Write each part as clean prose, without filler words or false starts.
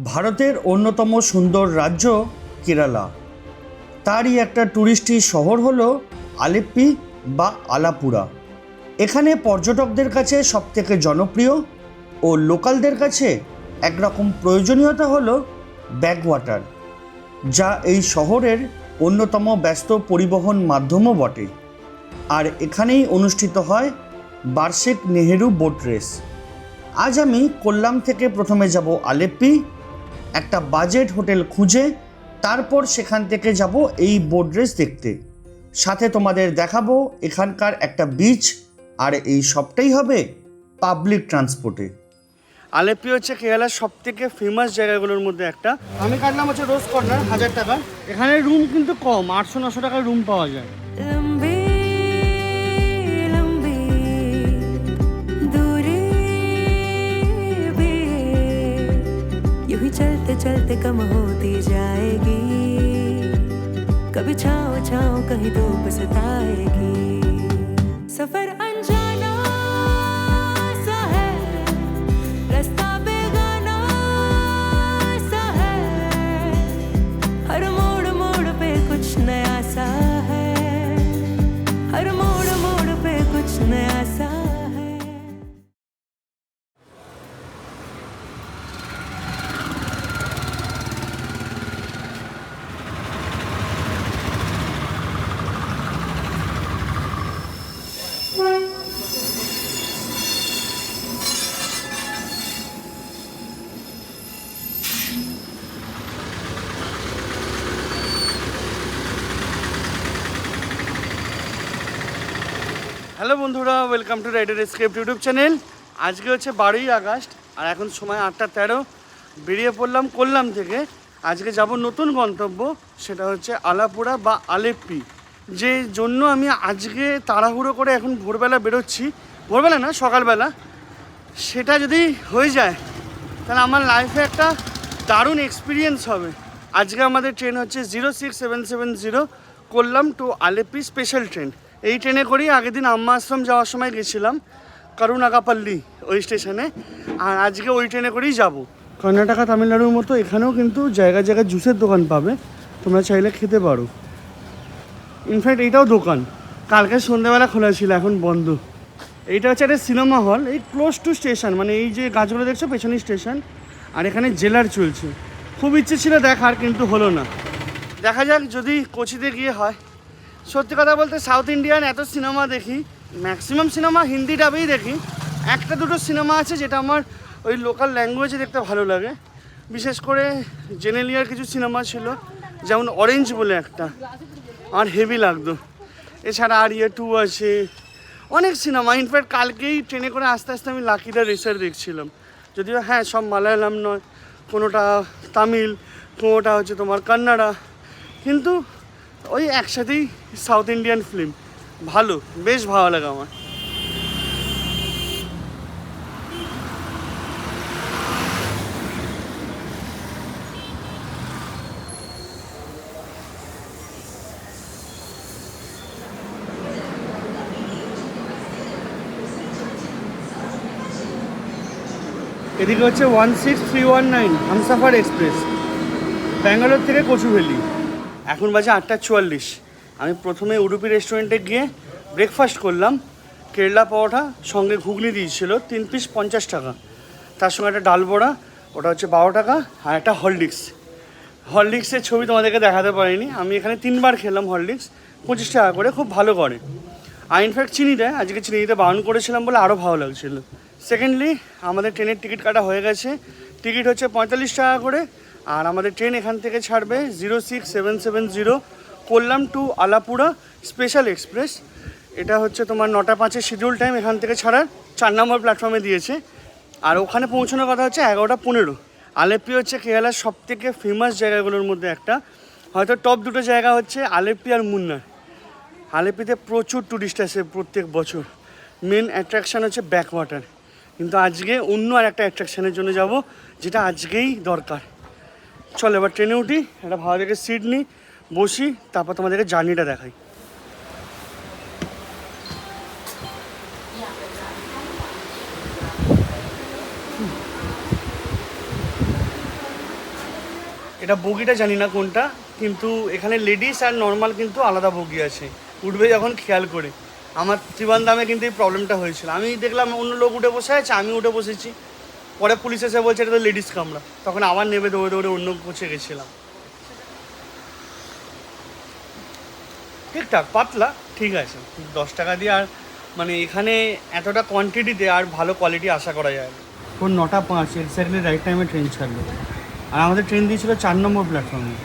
ভারতের অন্যতম সুন্দর রাজ্য কেরালা, তারই একটা টুরিস্টি শহর হলো আলেপ্পি বা আলাপুরা। এখানে পর্যটকদের কাছে সবথেকে জনপ্রিয় ও লোকালদের কাছে একরকম প্রয়োজনীয়তা হলো ব্যাকওয়াটার, যা এই শহরের অন্যতম ব্যস্ত পরিবহন মাধ্যমও বটে। আর এখানেই অনুষ্ঠিত হয় বার্ষিক নেহেরু বোট রেস। আজ আমি কোল্লাম থেকে প্রথমে যাব আলেপ্পি, একটা বাজেট হোটেল খুঁজে তারপর সেখান থেকে যাব এই বোট রেস দেখতে। সাথে তোমাদের দেখাবো এখানকার একটা বিচ, আর এই সবটাই হবে পাবলিক ট্রান্সপোর্টে। আলেপ্পি হচ্ছে কেরালার সব থেকে ফেমাস জায়গাগুলোর মধ্যে একটা। আমি কাটলাম হচ্ছে রোজ কর্নার 1000 টাকা। এখানে রুম কিন্তু কম, 800-900 টাকার রুম পাওয়া যায়। चलते चलते कम होती जाएगी, कभी छाँव छाँव कहीं धूप सताएगी। सफर अनजाना सा है, रास्ता बेगाना सा है, हर मोड़ मोड़ पे कुछ नया सा है, हर मोड़ मोड़ पे कुछ नया सा है। হ্যালো বন্ধুরা, welcome to rider escape YouTube channel. আজকে হচ্ছে 12ই আগস্ট আর এখন সময় 8টা 13। বেরিয়ে পড়লাম কোল্লাম থেকে। আজকে যাব নতুন গন্তব্য, সেটা হচ্ছে আলাপুরা বা আলেপ্পি। যে জন্য আমি আজকে তাড়াহুড়ো করে এখন ভোরবেলা বেরোচ্ছি, ভোরবেলা না সকালবেলা, সেটা যদি হয়ে যায় তাহলে আমার লাইফে একটা দারুণ এক্সপিরিয়েন্স হবে। আজকে আমাদের ট্রেন হচ্ছে 06770 Kollam to Alleppey special train. এই ট্রেনে করেই আগের দিন আম্মা আশ্রম যাওয়ার সময় গেছিলাম করুণাকাপাল্লি ওই স্টেশনে, আর আজকে ওই ট্রেনে করেই যাব। কর্ণাটকা তামিলনাড়ুর মতো এখানেও কিন্তু জায়গায় জায়গায় জুসের দোকান পাবে, তোমরা চাইলে খেতে পারো। ইনফ্যাক্ট এইটাও দোকান, কালকে সন্ধ্যাবেলা খোলা ছিল, এখন বন্ধ। এইটা হচ্ছে একটা সিনেমা হল, এই ক্লোজ টু স্টেশন, মানে এই যে গাছগুলো দেখছো পেছনেই স্টেশন। আর এখানে জেলার চলছে, খুব ইচ্ছে ছিল দেখার কিন্তু হলো না। দেখা যাক যদি কোচিতে গিয়ে হয়। সত্যি কথা বলতে সাউথ ইন্ডিয়ান এত সিনেমা দেখি, ম্যাক্সিমাম সিনেমা হিন্দি ডাবেই দেখি। একটা দুটো সিনেমা আছে যেটা আমার ওই লোকাল ল্যাঙ্গুয়েজে দেখতে ভালো লাগে। বিশেষ করে জেনেলিয়ার কিছু সিনেমা ছিল, যেমন অরেঞ্জ বলে একটা, আমার হেভি লাগতো। এছাড়া আর ইয়ে 2 আছে, অনেক সিনেমা। ইনফ্যাক্ট কালকেই ট্রেনে করে আস্তে আস্তে আমি লাকি দ্য রেসার দেখছিলাম। যদিও হ্যাঁ সব মালায়ালাম নয়, কোনোটা তামিল, কোনোটা হচ্ছে তোমার কান্নাড়া, কিন্তু ওই একসাথেই সাউথ ইন্ডিয়ান ফিল্ম। ভালো, বেশ ভালো লাগে আমার। এদিকে হচ্ছে 16319 হামসাফার এক্সপ্রেস, ব্যাঙ্গালোর থেকে কচুভেলি। এখন বাজে 8টা 44। আমি প্রথমে উডুপি রেস্টুরেন্টে গিয়ে ব্রেকফাস্ট করলাম। কেরলা পরোটা সঙ্গে ঘুগনি দিয়েছিল, 3 পিস 50 টাকা। তার সঙ্গে একটা ডাল বড়া, ওটা হচ্ছে 12 টাকা। আর একটা হরলিক্সের ছবি তোমাদেরকে দেখাতে পারিনি। আমি এখানে 3বার খেলাম হরলিক্স, 25 টাকা করে, খুব ভালো করে। আর ইনফ্যাক্ট চিনি দেয়, আজকে চিনি দিতে বারণ করেছিলাম বলে আরও ভালো লাগছিল। সেকেন্ডলি আমাদের ট্রেনের টিকিট কাটা হয়ে গেছে। টিকিট হচ্ছে 45 টাকা করে। আর আমাদের ট্রেন এখান থেকে ছাড়বে 06770 কোল্লাম টু আলাপুরা স্পেশাল এক্সপ্রেস। এটা হচ্ছে তোমার 9টা 5-এর শিডিউল টাইম এখান থেকে ছাড়ার, 4 নম্বর প্ল্যাটফর্মে দিয়েছে। আর ওখানে পৌঁছানোর কথা হচ্ছে 11টা 15। আলেপ্পি হচ্ছে কেরালার সব থেকে ফেমাস জায়গাগুলোর মধ্যে একটা, হয়তো টপ দুটো জায়গা হচ্ছে আলেপ্পি আর মুন্নার। আলেপ্পিতে প্রচুর টুরিস্ট আসে প্রত্যেক বছর। মেন অ্যাট্রাকশান হচ্ছে ব্যাকওয়াটার, কিন্তু আজকে অন্য আর একটা অ্যাট্রাকশানের জন্য যাব, যেটা আজকেই দরকার। চল এবার ট্রেনে উঠি, একটা ভালো দেখে সিট নিই, বসি, তারপর তোমাদেরকে জার্নিটা দেখাই। এটা বগিটা জানি না কোনটা, কিন্তু এখানে লেডিস আর নর্মাল কিন্তু আলাদা বগি আছে, উঠবে যখন খেয়াল করে। আমার ত্রিবান্দামে কিন্তু এই প্রবলেমটা হয়েছিল। আমি দেখলাম অন্য লোক উঠে বসে আছে, আমি উঠে বসেছি, পরে পুলিশ এসে বলছে এটা তো লেডিস কামরা, তখন আবার নেবে দৌড়ে দৌড়ে অন্য কোচে গেছিলাম। ঠিকঠাক পাতলা, ঠিক আছে, 10 টাকা দিয়ে আর মানে এখানে এতটা কোয়ান্টিটিতে আর ভালো কোয়ালিটি আশা করা যায় না। কোন 9:05 এক্স্যাক্টলি রাইট টাইমে ট্রেন ছাড়লো, আর আমাদের ট্রেন দিয়েছিল 4 নম্বর প্ল্যাটফর্মে।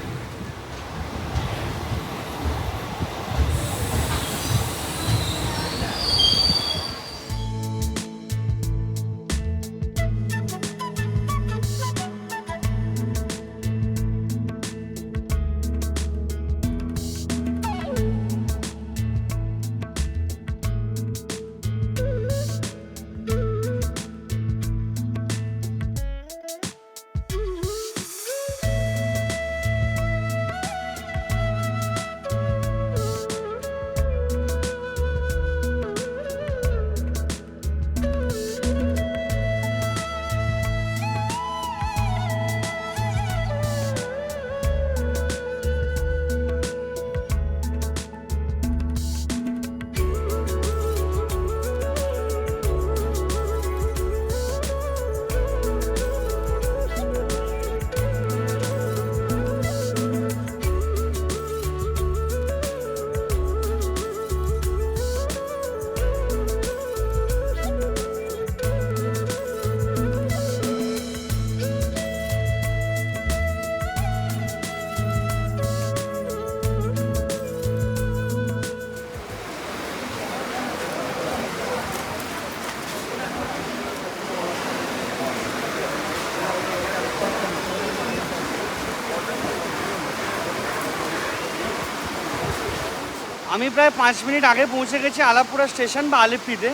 আমি প্রায় 5 মিনিট আগে পৌঁছে গেছি আলাপুরা স্টেশন বা আলেপ্পিতে,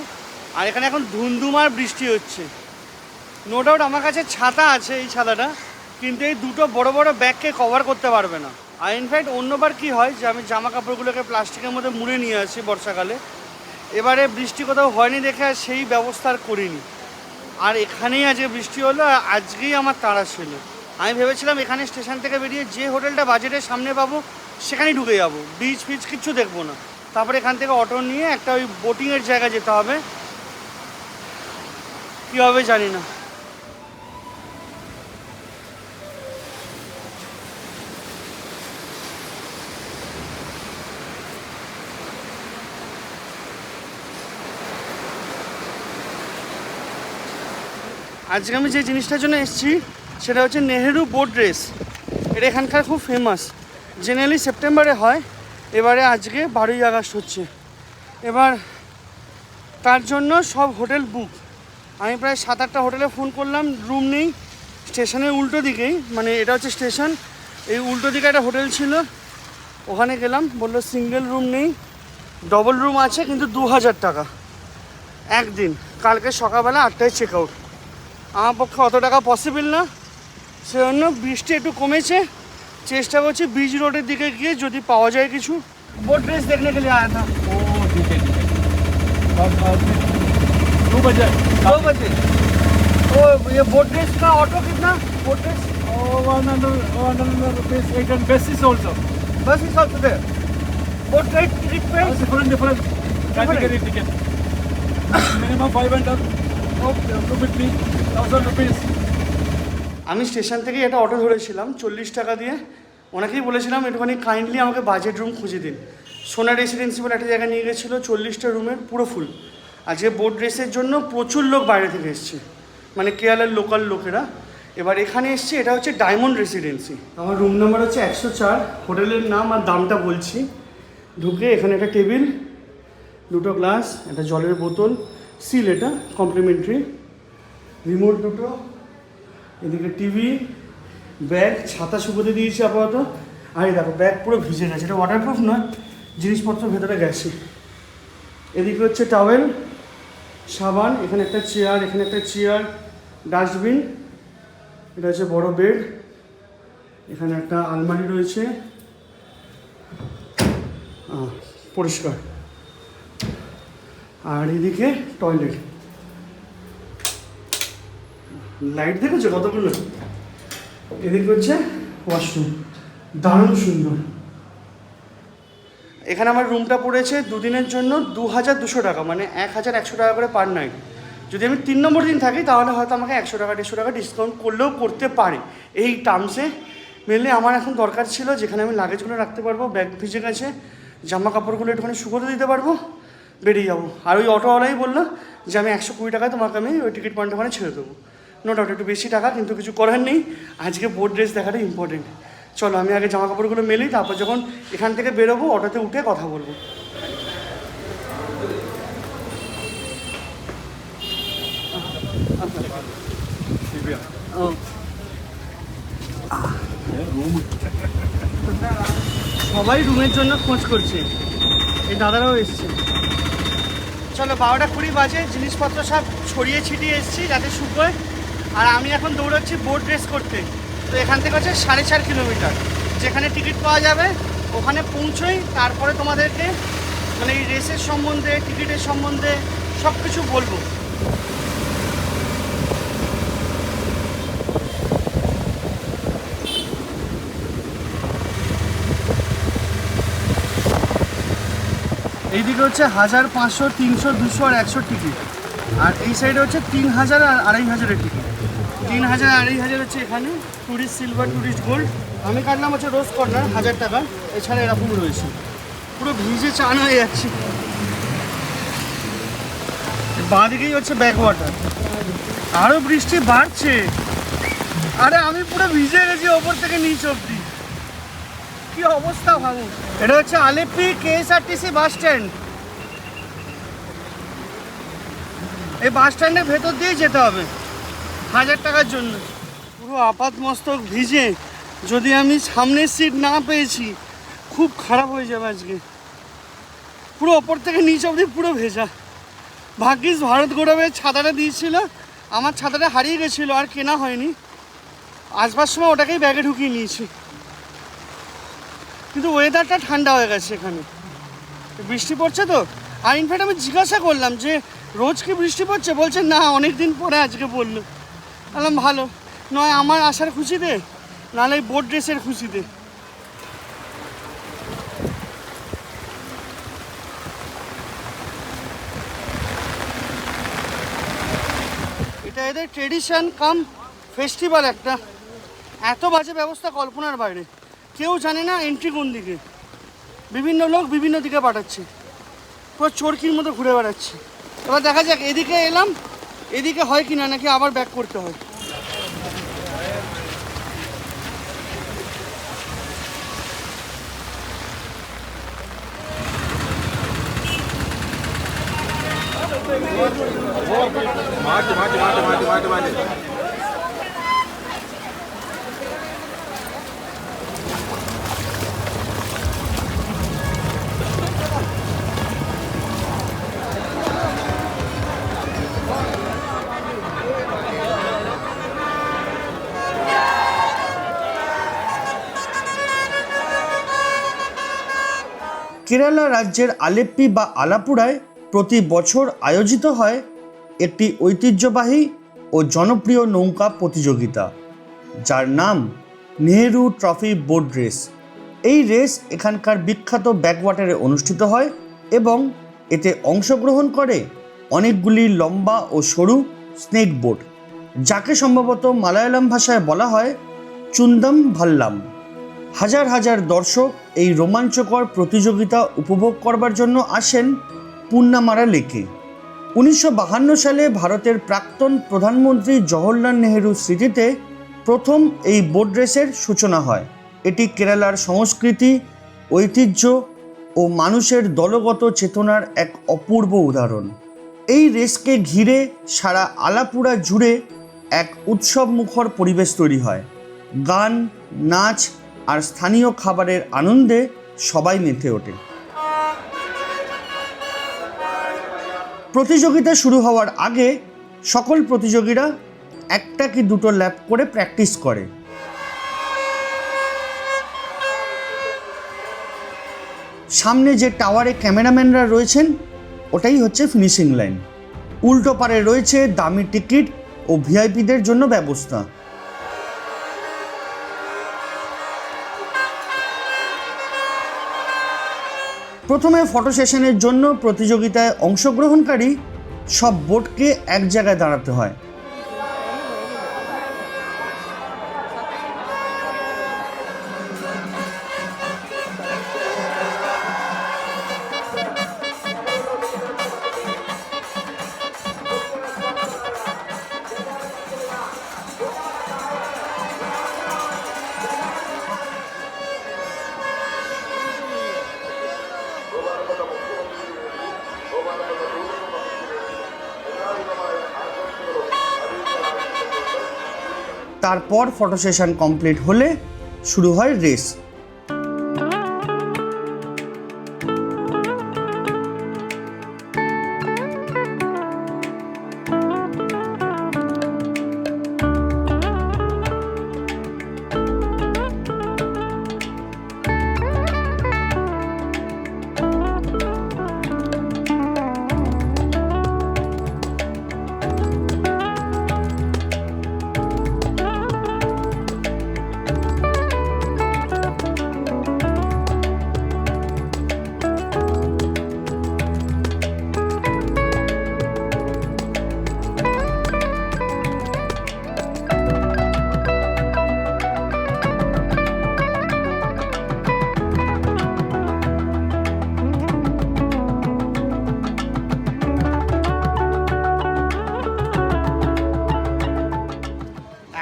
আর এখানে এখন ধুমধুমার বৃষ্টি হচ্ছে। নো ডাউট আমার কাছে ছাতা আছে, এই ছাতাটা, কিন্তু এই দুটো বড় বড় ব্যাগকে কভার করতে পারবে না। আর ইনফ্যাক্ট অন্যবার কি হয় যে আমি জামা কাপড়গুলোকে প্লাস্টিকের মধ্যে মুড়ে নিয়ে আসি বর্ষাকালে, এবারে বৃষ্টি কোথাও হয়নি দেখে আর সেই ব্যবস্থা আর করিনি। আর এখানেই আজকে বৃষ্টি হলো, আজকেই আমার তাড়া ছিল। আমি ভেবেছিলাম এখানে স্টেশন থেকে বেরিয়ে যে হোটেলটা বাজেটের সামনে পাবো সেখানেই ঢুকে যাবো, বিচ ফিচ কিচ্ছু দেখবো না। তারপরে এখান থেকে অটো নিয়ে একটা ওই বোটিংয়ের জায়গায় যেতে হবে, কী হবে জানি না। আজকে আমি যে জিনিসটার জন্য এসেছি সেটা হচ্ছে নেহেরু বোট রেস। এটা এখানকার খুব ফেমাস, জেনারেলি সেপ্টেম্বরে হয়, এবারে আজকে 12ই আগস্ট হচ্ছে। এবার তার জন্য সব হোটেল বুক। আমি প্রায় 7-8টা হোটেলে ফোন করলাম, রুম নেই। স্টেশনের উল্টো দিকেই, মানে এটা হচ্ছে স্টেশন, এই উল্টো দিকে একটা হোটেল ছিল, ওখানে গেলাম, বললো সিঙ্গেল রুম নেই, ডবল রুম আছে কিন্তু 2000 টাকা একদিন, কালকে সকালবেলা 8টায় চেক আউট। আমার পক্ষে অত টাকা পসিবল না, সেজন্য বৃষ্টি একটু কমেছে, চেষ্টা করছি बीच रोड दिखे गए যদি পাওয়া যায় কিছু। बोट रेस देखने के लिए आया था। ओ ठीक है ठीक है। और 2 बजे 2 बजे। तो ये बोट रेस का ऑटो कितना? Boat race 100 rupees 800 basis also. Bus is also there. Boat ride ticket पे Different category ticket. Minimum 500. Okay, 250,000 rupees. আমি স্টেশন থেকে একটা অটো ধরেছিলাম 40 টাকা দিয়ে, ওনাকেই বলেছিলাম একটুখানি কাইন্ডলি আমাকে বাজেট রুম খুঁজে দিন। সোনা রেসিডেন্সি বলে একটা জায়গায় নিয়ে গেছিলো, 40টা রুমের পুরো ফুল। আজকে বোট রেসের জন্য প্রচুর লোক বাইরে থেকে এসছে, মানে কেরালার লোকাল লোকেরা। এবার এখানে এসছে, এটা হচ্ছে ডায়মন্ড রেসিডেন্সি। আমার রুম নাম্বার হচ্ছে 104, হোটেলের নাম আর দামটা বলছি। ঢুকে এখানে একটা টেবিল, 2টো গ্লাস, একটা জলের বোতল, সিল, এটা কমপ্লিমেন্টারি, রিমোট 2টো, এদিকে টিভি, ব্যাগ, ছাতা শুকোতে দিয়েছি আপাতত। আর এই দেখো ব্যাগ পুরো ভিজে গেছে, এটা ওয়াটারপ্রুফ নয়, জিনিসপত্র ভেতরে গেছে। এদিকে হচ্ছে টাওয়েল, সাবান, এখানে একটা চেয়ার, এখানে একটা চেয়ার, ডাস্টবিন, এটা হচ্ছে বড় বেড, এখানে একটা আলমারি রয়েছে, পরিষ্কার। আর এদিকে টয়লেট, লাইট দেখেছো কতগুলো। এদিকে হচ্ছে ওয়াশরুম দারুণ সুন্দর। এখানে আমার রুমটা পড়েছে দুদিনের জন্য 2200 টাকা, মানে 1100 টাকা করে পার নাইট। যদি আমি 3 নম্বর দিন থাকি তাহলে হয়তো আমাকে 100 টাকা 150 টাকা ডিসকাউন্ট করলেও করতে পারে এই টার্মসে। মেনলি আমার এখন দরকার ছিল যেখানে আমি লাগেজগুলো রাখতে পারবো, ব্যাগ ভিজে গেছে, জামা কাপড়গুলো একটুখানি শুকোতে দিতে পারবো, বেরিয়ে যাবো। আর ওই অটোওয়ালাই বললো যে আমি 120 টাকায় তোমাকে আমি ওই টিকিট পয়েন্ট ওখানে ছেড়ে দেবো। নো ডাউট একটু বেশি টাকা, কিন্তু কিছু করার নেই, আজকে বোট ড্রেস দেখাটা ইম্পর্টেন্ট। চলো আমি আগে জামা কাপড়গুলো মেলি, তারপর যখন এখান থেকে বেরোবো অটোতে উঠে কথা বলবো। সবাই রুমের জন্য খোঁজ করছে, এই দাদারাও এসছে। চলো 12:20 বাজে, জিনিসপত্র সব ছড়িয়ে ছিটিয়ে এসেছি যাতে শুকোয়। আর আমি এখন দৌড়াচ্ছি বোট রেস করতে। তো এখান থেকে হচ্ছে 4.5 কিলোমিটার, যেখানে টিকিট পাওয়া যাবে ওখানে পৌঁছোই, তারপরে তোমাদেরকে মানে এই রেসের সম্বন্ধে, টিকিটের সম্বন্ধে সব কিছু বলবো। এইদিকে হচ্ছে 1000, 500, 300, 200 আর 100 টিকিট। আর এই সাইডে হচ্ছে 3000 আর 2500-এর টিকিট। 3000 আর 2500 হচ্ছে এখানে ট্যুরিস্ট সিলভার, ট্যুরিস্ট গোল্ড। আমি কাটলাম হচ্ছে রোজ কর্নার 1000 টাকা। এছাড়া এরকম রয়েছে, পুরো ভিজে চান হয়ে যাচ্ছে। বাঁ দিকেই হচ্ছে ব্যাক ওয়াটার, আরও বৃষ্টি বাড়ছে। আরে আমি পুরো ভিজে গেছি ওপর থেকে নিচ অব্দি, কি অবস্থা ভাবুন। এটা হচ্ছে আলেপ্পি KSRTC বাস স্ট্যান্ড। এই বাস স্ট্যান্ডের ভেতর দিয়ে যেতে হবে 1000 টাকার জন্য। পুরো আপাত মস্তক ভিজে, যদি আমি সামনের সিট না পেয়েছি খুব খারাপ হয়ে যাবে আজকে। পুরো ওপর থেকে নিচ অবধি পুরো ভেজা। ভাগ্যিস ভারত গৌরবের ছাতাটা দিয়েছিল, আমার ছাতাটা হারিয়ে গেছিলো আর কেনা হয়নি। আসবার সময় ওটাকেই ব্যাগে ঢুকিয়ে নিয়েছি। কিন্তু ওয়েদারটা ঠান্ডা হয়ে গেছে, এখানে বৃষ্টি পড়ছে তো। আর ইনফ্যাক্ট আমি জিজ্ঞাসা করলাম যে রোজ কি বৃষ্টি পড়ছে, বলছে না অনেক দিন পরে আজকে পড়লো। বললাম ভালো, নয় আমার আসার খুশিতে, নাহলে এই বোট ড্রেসের খুশিতে। এটা এদের ট্রেডিশন কাম ফেস্টিভ্যাল একটা। এত বাজে ব্যবস্থা কল্পনার বাইরে, কেউ জানে না এন্ট্রি কোন দিকে, বিভিন্ন লোক বিভিন্ন দিকে পাঠাচ্ছে, পুরো চরকির মতো ঘুরে বেড়াচ্ছে। এবার দেখা যাক, এদিকে এলাম, এদিকে হয় কি না, নাকি আবার ব্যাক করতে হয়। কেরালা রাজ্যের আলেপ্পি বা আলাপুরায় প্রতি বছর আয়োজিত হয় একটি ঐতিহ্যবাহী ও জনপ্রিয় নৌকা প্রতিযোগিতা, যার নাম নেহেরু ট্রফি বোট রেস। এই রেস এখানকার বিখ্যাত ব্যাকওয়াটারে অনুষ্ঠিত হয় এবং এতে অংশগ্রহণ করে অনেকগুলি লম্বা ও সরু স্নেক বোট, যাকে সম্ভবত মালায়ালাম ভাষায় বলা হয় চুন্দম ভাল্লাম। হাজার হাজার দর্শক এই রোমাঞ্চকর প্রতিযোগিতা উপভোগ করবার জন্য আসেন পুন্নামারা লেকে। 1952 সালে ভারতের প্রাক্তন প্রধানমন্ত্রী জওহরলাল নেহেরুর স্মৃতিতে প্রথম এই বোট রেসের সূচনা হয়। এটি কেরালার সংস্কৃতি, ঐতিহ্য ও মানুষের দলগত চেতনার এক অপূর্ব উদাহরণ। এই রেসকে ঘিরে সারা আলাপুরা জুড়ে এক উৎসবমুখর পরিবেশ তৈরি হয়। গান, নাচ আর স্থানীয় খাবারের আনন্দে সবাই মেতে ওঠে। প্রতিযোগিতা শুরু হওয়ার আগে সকল প্রতিযোগীরা একটা কি দুটো ল্যাপ করে প্র্যাকটিস করে। সামনে যে টাওয়ারে ক্যামেরাম্যানরা রয়েছেন ওটাই হচ্ছে ফিনিশিং লাইন। উল্টো পারে রয়েছে দামি টিকিট ও ভিআইপিদের জন্য ব্যবস্থা। প্রথমে ফটো সেশনের জন্য প্রতিযোগিতায় অংশগ্রহণকারী সব বোটকে এক জায়গায় দাঁড়াতে হয়। তারপর ফটো সেশন কমপ্লিট হলে শুরু হয় রেস।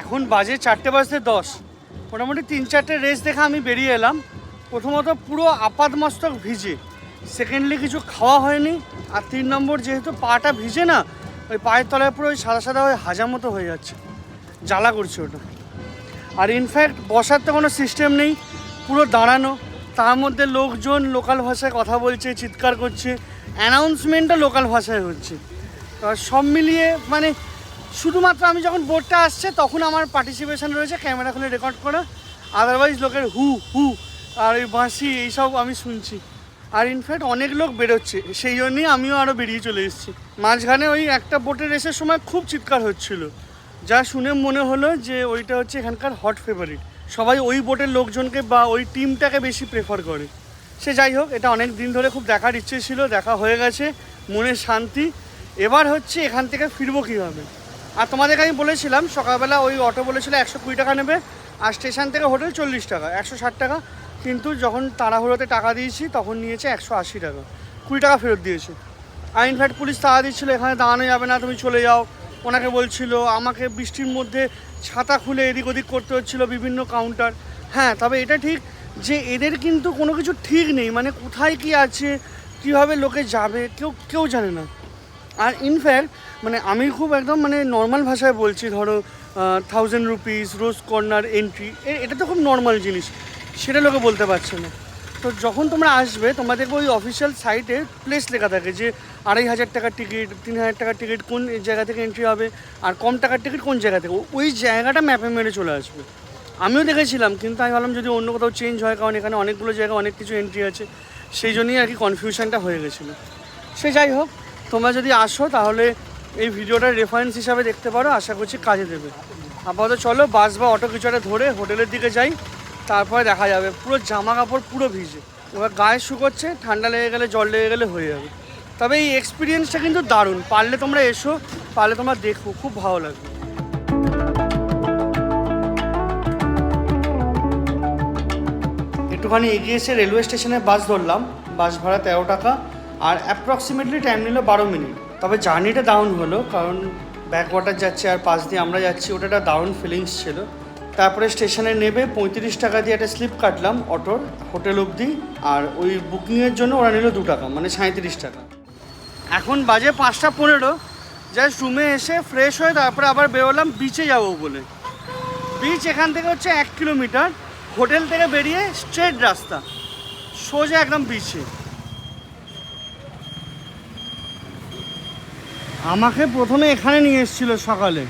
এখন বাজে 4:10, মোটামুটি 3-4টে রেস দেখে আমি বেরিয়ে এলাম। প্রথমত পুরো আপাদমস্তক ভিজে, সেকেন্ডলি কিছু খাওয়া হয়নি, আর 3 নম্বর যেহেতু পাটা ভিজে না, ওই পায়ের তলায় পুরো ওই সাদা সাদা হয়ে হাজার মতো হয়ে যাচ্ছে, জ্বালা করছে ওটা। আর ইনফ্যাক্ট বসার তো কোনো সিস্টেম নেই, পুরো দাঁড়ানো, তার মধ্যে লোকজন লোকাল ভাষায় কথা বলছে, চিৎকার করছে, অ্যানাউন্সমেন্টও লোকাল ভাষায় হচ্ছে। সব মিলিয়ে মানে শুধুমাত্র আমি যখন বোটটা আসছে তখন আমার পার্টিসিপেশন রয়েছে ক্যামেরা খুলে রেকর্ড করা, আদারওয়াইজ লোকের হু হু আর ওই বাঁশি এইসব আমি শুনছি। আর ইনফ্যাক্ট অনেক লোক বেরোচ্ছে, সেই জন্যই আমিও আরও বেরিয়ে চলে এসেছি। মাঝখানে ওই একটা বোটের রেসের সময় খুব চিৎকার হচ্ছিল, যা শুনে মনে হলো যে ওইটা হচ্ছে এখানকার হট ফেভারিট, সবাই ওই বোটের লোকজনকে বা ওই টিমটাকে বেশি প্রেফার করে। সে যাই হোক, এটা অনেক দিন ধরে খুব দেখার ইচ্ছে ছিল, দেখা হয়ে গেছে, মনে শান্তি। এবার হচ্ছে এখান থেকে ফিরবো কীভাবে। আর তোমাদেরকে আমি বলেছিলাম সকালবেলা ওই অটো বলেছিল 120 টাকা নেবে, আর স্টেশন থেকে হোটেল 40 টাকা, 160 টাকা। কিন্তু যখন তাড়াহুড়োতে টাকা দিয়েছি তখন নিয়েছে 180 টাকা, 20 টাকা ফেরত দিয়েছে। আর ইনফ্যাক্ট পুলিশ তাড়া দিচ্ছিলো এখানে দাঁড়ানো যাবে না, তুমি চলে যাও। ওনাকে বলছিল, আমাকে বৃষ্টির মধ্যে ছাতা খুলে এদিক ওদিক করতে হচ্ছিলো বিভিন্ন কাউন্টার। হ্যাঁ, তবে এটা ঠিক যে এদের কিন্তু কোনো কিছু ঠিক নেই, মানে কোথায় কী আছে, কীভাবে লোকে যাবে, কেউ জানে না। আর ইনফ্যাক্ট মানে আমি খুব একদম মানে নর্মাল ভাষায় বলছি, ধরো 1000 রুপিস রোজ কর্নার এন্ট্রি, এটা তো খুব নর্মাল জিনিস, সেটা লোকে বলতে পারছে না। তো যখন তোমরা আসবে তোমাদেরকে ওই অফিসিয়াল সাইটে প্লেস লেখা থাকে যে 2500 টাকার টিকিট, 3000 টাকার টিকিট কোন জায়গা থেকে এন্ট্রি হবে, আর কম টাকার টিকিট কোন জায়গা থেকে, ওই জায়গাটা ম্যাপে মেরে চলে আসবে। আমিও দেখেছিলাম, কিন্তু আমি ভাবলাম যদি অন্য কোথাও চেঞ্জ হয়, কারণ এখানে অনেকগুলো জায়গা অনেক কিছু এন্ট্রি আছে, সেই জন্যই আর কি কনফিউশনটা হয়ে গেছিলো। সে যাই হোক, তোমরা যদি আসো তাহলে এই ভিডিওটার রেফারেন্স হিসাবে দেখতে পারো, আশা করছি কাজে দেবে। আপাতত চলো বাস বা অটো কিছু একটা ধরে হোটেলের দিকে যাই, তারপরে দেখা যাবে। পুরো জামা কাপড় পুরো ভিজে, এবার গায়ে শুকোচ্ছে, ঠান্ডা লেগে গেলে জল লেগে গেলে হয়ে যাবে। তবে এই এক্সপিরিয়েন্সটা কিন্তু দারুণ, পারলে তোমরা এসো, পারলে তোমরা দেখো, খুব ভালো লাগবে। একটুখানি এগিয়ে এসে রেলওয়ে স্টেশনে বাস ধরলাম, বাস ভাড়া 13 টাকা, আর অ্যাপ্রক্সিমেটলি টাইম নিল 12 মিনিট। তবে জার্নিটা দারুণ হলো, কারণ ব্যাকওয়াটার যাচ্ছে আর পাশ দিয়ে আমরা যাচ্ছি, ওটা একটা দারুণ ফিলিংস ছিল। তারপরে স্টেশনে নেবে 35 টাকা দিয়ে একটা স্লিপ কাটলাম অটোর হোটেল অবধি, আর ওই বুকিংয়ের জন্য ওরা নিল 2 টাকা, মানে 37 টাকা। এখন বাজে 5:15, জাস্ট রুমে এসে ফ্রেশ হয়ে তারপরে আবার বেরোলাম বিচে যাবো বলে। বিচ এখান থেকে হচ্ছে 1 কিলোমিটার, হোটেল থেকে বেরিয়ে স্ট্রেট রাস্তা সোজা একদম বিচে। আমাকে প্রথমে এখানে নিয়ে এসেছিলো সকালে,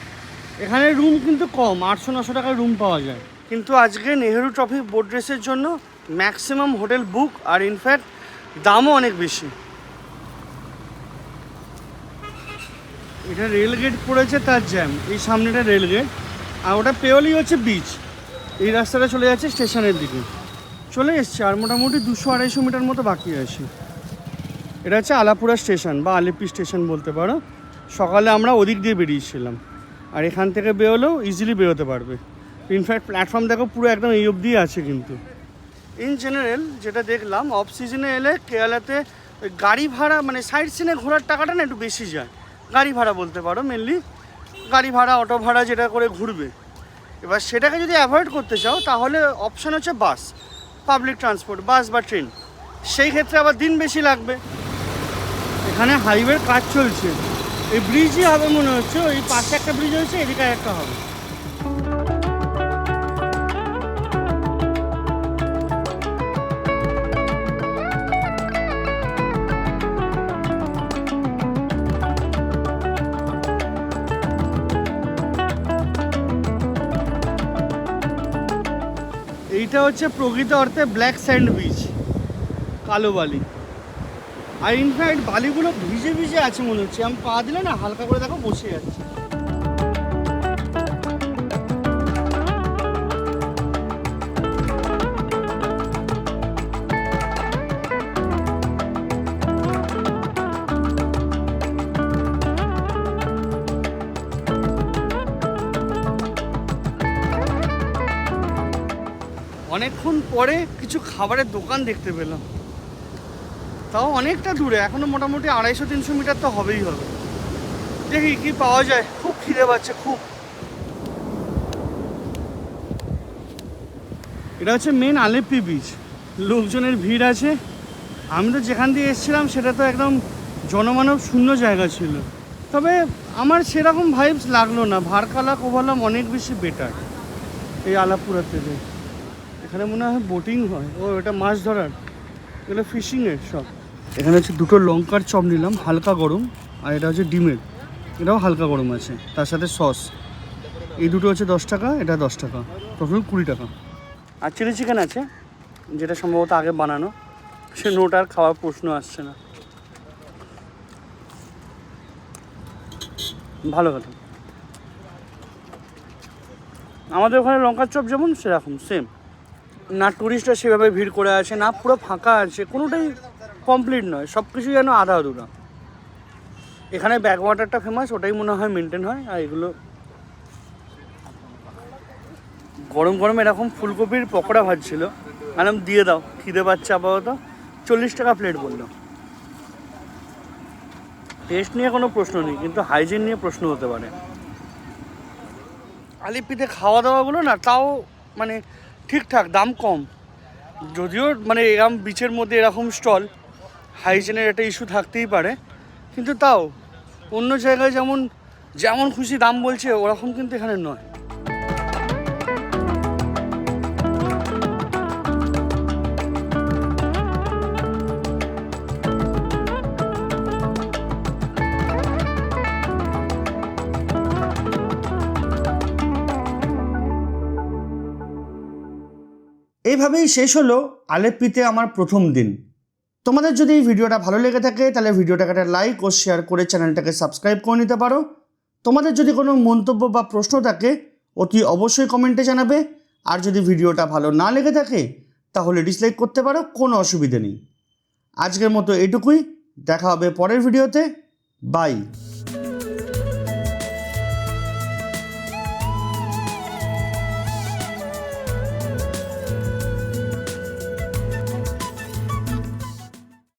এখানে রুম কিন্তু কম, 800-900 টাকার রুম পাওয়া যায়। কিন্তু আজকে নেহেরু ট্রফি বোট রেসের জন্য ম্যাক্সিমাম হোটেল বুক, আর ইনফ্যাক্ট দামও অনেক বেশি। এটা রেলগেট পড়েছে, তার জ্যাম, এই সামনেটা রেলগেট, আর ওটা পেওলি হচ্ছে বিচ। এই রাস্তাটা চলে যাচ্ছে স্টেশনের দিকে, চলে এসছে, আর মোটামুটি 200-250 মিটার মতো বাকি আছে। এটা হচ্ছে আলাপুরা স্টেশন বা আলেপ্পি স্টেশন বলতে পারো। সকালে আমরা ওদিক দিয়ে বেরিয়েছিলাম, আর এখান থেকে বেরোলেও ইজিলি বেরোতে পারবে। ইনফ্যাক্ট প্ল্যাটফর্ম দেখো পুরো একদম এই অবধি আছে। কিন্তু ইন জেনারেল যেটা দেখলাম, অফ সিজনে এলে কেরালাতে ওই গাড়ি ভাড়া মানে সাইড সিনে ঘোরার টাকাটা না একটু বেশি যায়। গাড়ি ভাড়া বলতে পারো, মেনলি গাড়ি ভাড়া, অটো ভাড়া যেটা করে ঘুরবে। এবার সেটাকে যদি অ্যাভয়েড করতে চাও তাহলে অপশান হচ্ছে বাস, পাবলিক ট্রান্সপোর্ট, বাস বা ট্রেন। সেই ক্ষেত্রে আবার দিন বেশি লাগবে। এখানে হাইওয়ের কাজ চলছে, এই ব্রিজই হবে মনে হচ্ছে। ওই পাশে একটা ব্রিজ হয়েছে, এদিকে একটা হবে। এইটা হচ্ছে প্রকৃত অর্থে ব্ল্যাক স্যান্ড বিচ, কালো বালি। আর ইনফ্যাক্ট বালিগুলো ভিজে ভিজে আছে মনে হচ্ছে। আমি পা দিলে না হালকা করে দেখো বসে যাচ্ছে। অনেকক্ষণ পরে কিছু খাবারের দোকান দেখতে পেলাম, তাও অনেকটা দূরে। এখনো মোটামুটি 250-300 মিটার তো হবেই হবে। দেখি কি পাওয়া যায়। খুব খিদে পাচ্ছে খুব। এটা হচ্ছে মেন আলেপ্পি বিচ। লোকজনের ভিড় আছে। আমি তো যেখান দিয়ে এসেছিলাম সেটা তো একদম জনমানব শূন্য জায়গা ছিল। তবে আমার সেরকম ভাইবস লাগলো না। ভারকালা কোভালাম অনেক বেশি বেটার এই আলাপুরা থেকে। এখানে মনে হয় বোটিং হয়। ও এটা মাছ ধরার, এগুলো ফিশিংয়ের সব। এখানে হচ্ছে দুটো লঙ্কার চপ নিলাম, হালকা গরম। আর এটা হচ্ছে ডিমের, এটাও হালকা গরম আছে, তার সাথে সস। এই দুটো হচ্ছে 10 টাকা, এটা 10 টাকা, টোটাল 20 টাকা। আর চিলি চিকেন আছে, যেটা সম্ভবত আগে বানানো। সে নোটার খাওয়ার প্রশ্ন আসছে না। ভালো কথা। আমাদের ওখানে লঙ্কার চপ যেমন সেরকম সেম। না টুরিস্টরা সেভাবে ভিড় করে আছে, না পুরো ফাঁকা আছে, কোনোটাই কমপ্লিট নয়। সব কিছু যেন আধা আধুরা। এখানে ব্যাক ওয়াটারটা ফেমাস, ওটাই মনে হয় মেনটেন হয়। আর এগুলো গরম গরম এরকম ফুলকপির পকোড়া ভাজছিল। ম্যাডাম দিয়ে দাও, খিদে পাচ্ছে আপাতত। 40 টাকা প্লেট বললো। টেস্ট নিয়ে কোনো প্রশ্ন নেই, কিন্তু হাইজিন নিয়ে প্রশ্ন হতে পারে। আলিপ্পিতে খাওয়া দাওয়াগুলো না তাও মানে ঠিকঠাক, দাম কম। যদিও মানে এরকম বিচের মধ্যে এরকম স্টল, হাইজিনের একটা ইস্যু থাকতেই পারে। কিন্তু তাও অন্য জায়গায় যেমন যেমন খুশি দাম বলছে, ওরকম কিন্তু এখানে নয়। এইভাবেই শেষ হলো আলেপ্পিতে আমার প্রথম দিন। তোমাদের যদি এই ভিডিওটা ভালো লেগে থাকে তাহলে ভিডিওটাকে একটা লাইক ও শেয়ার করে চ্যানেলটাকে সাবস্ক্রাইব করে নিতে পারো। তোমাদের যদি কোনো মন্তব্য বা প্রশ্ন থাকে অতি অবশ্যই কমেন্টে জানাবে। আর যদি ভিডিওটা ভালো না লেগে থাকে তাহলে ডিসলাইক করতে পারো, কোনো অসুবিধে নেই। আজকের মতো এটুকুই, দেখা হবে পরের ভিডিওতে। বাই।